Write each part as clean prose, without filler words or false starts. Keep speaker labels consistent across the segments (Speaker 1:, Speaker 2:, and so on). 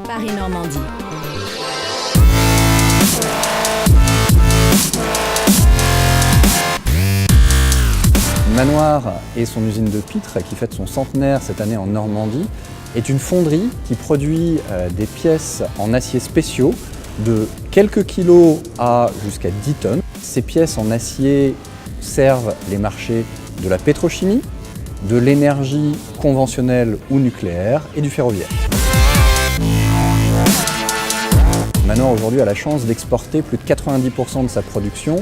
Speaker 1: Paris-Normandie.
Speaker 2: Manoir et son usine de Pitre, qui fête son centenaire cette année en Normandie, est une fonderie qui produit des pièces en acier spéciaux de quelques kilos à jusqu'à 10 tonnes. Ces pièces en acier servent les marchés de la pétrochimie, de l'énergie conventionnelle ou nucléaire et du ferroviaire. Manoir aujourd'hui a la chance d'exporter plus de 90% de sa production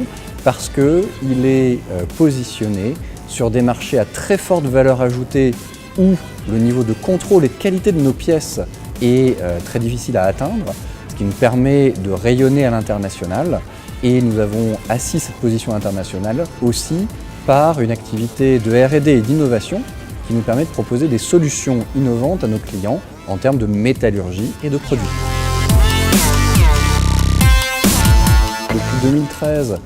Speaker 2: parce qu'il est positionné sur des marchés à très forte valeur ajoutée où le niveau de contrôle et de qualité de nos pièces est très difficile à atteindre, ce qui nous permet de rayonner à l'international. Et nous avons assis cette position internationale aussi par une activité de R&D et d'innovation qui nous permet de proposer des solutions innovantes à nos clients en termes de métallurgie et de produits. Depuis 2013,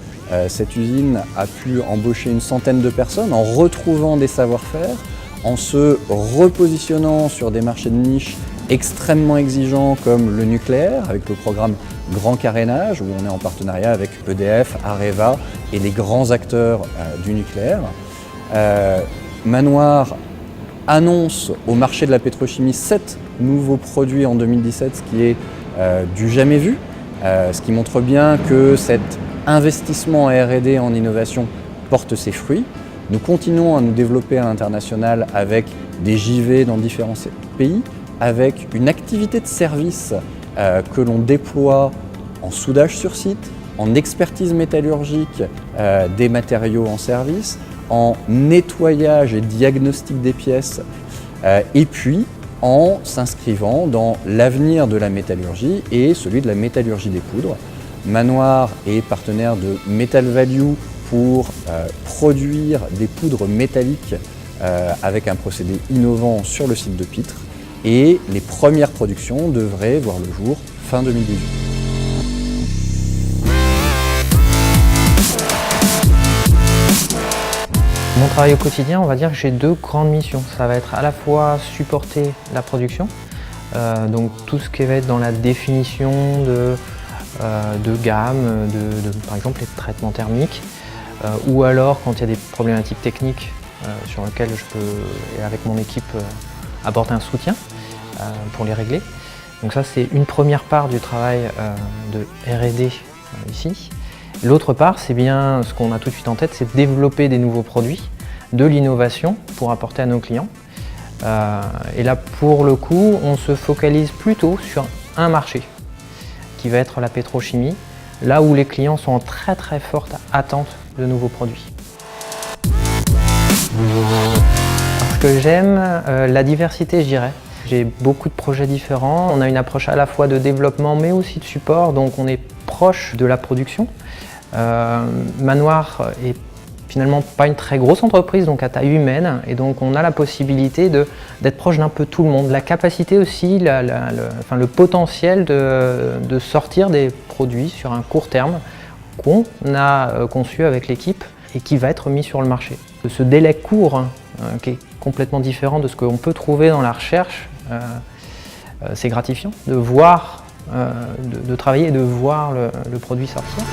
Speaker 2: cette usine a pu embaucher une centaine de personnes en retrouvant des savoir-faire, en se repositionnant sur des marchés de niche extrêmement exigeants comme le nucléaire, avec le programme Grand Carénage, où on est en partenariat avec EDF, Areva et les grands acteurs du nucléaire. Manoir annonce au marché de la pétrochimie 7 nouveaux produits en 2017, ce qui est du jamais vu, ce qui montre bien que cet investissement en R&D en innovation porte ses fruits. Nous continuons à nous développer à l'international avec des JV dans différents pays, avec une activité de service que l'on déploie en soudage sur site, en expertise métallurgique des matériaux en service, en nettoyage et diagnostic des pièces, et puis en s'inscrivant dans l'avenir de la métallurgie et celui de la métallurgie des poudres. Manoir est partenaire de Metal Value pour produire des poudres métalliques avec un procédé innovant sur le site de Pitre. Et les premières productions devraient voir le jour fin 2018.
Speaker 3: Mon travail au quotidien, on va dire que j'ai deux grandes missions. Ça va être à la fois supporter la production, donc tout ce qui va être dans la définition de gamme, par exemple les traitements thermiques, ou alors quand il y a des problématiques techniques sur lesquelles je peux, avec mon équipe, apporter un soutien pour les régler. Donc ça c'est une première part du travail de R&D ici. L'autre part, c'est bien ce qu'on a tout de suite en tête, c'est de développer des nouveaux produits, de l'innovation pour apporter à nos clients. Et là pour le coup, on se focalise plutôt sur un marché qui va être la pétrochimie, là où les clients sont en très très forte attente de nouveaux produits. Ce que j'aime, la diversité je dirais. J'ai beaucoup de projets différents, on a une approche à la fois de développement mais aussi de support, donc on est proche de la production. Manoir est finalement pas une très grosse entreprise, donc à taille humaine, et donc on a la possibilité d'être proche d'un peu tout le monde. La capacité aussi, le potentiel de sortir des produits sur un court terme qu'on a conçu avec l'équipe et qui va être mis sur le marché. Ce délai court, qui est complètement différent de ce qu'on peut trouver dans la recherche, c'est gratifiant de voir, de travailler et de voir le produit sortir.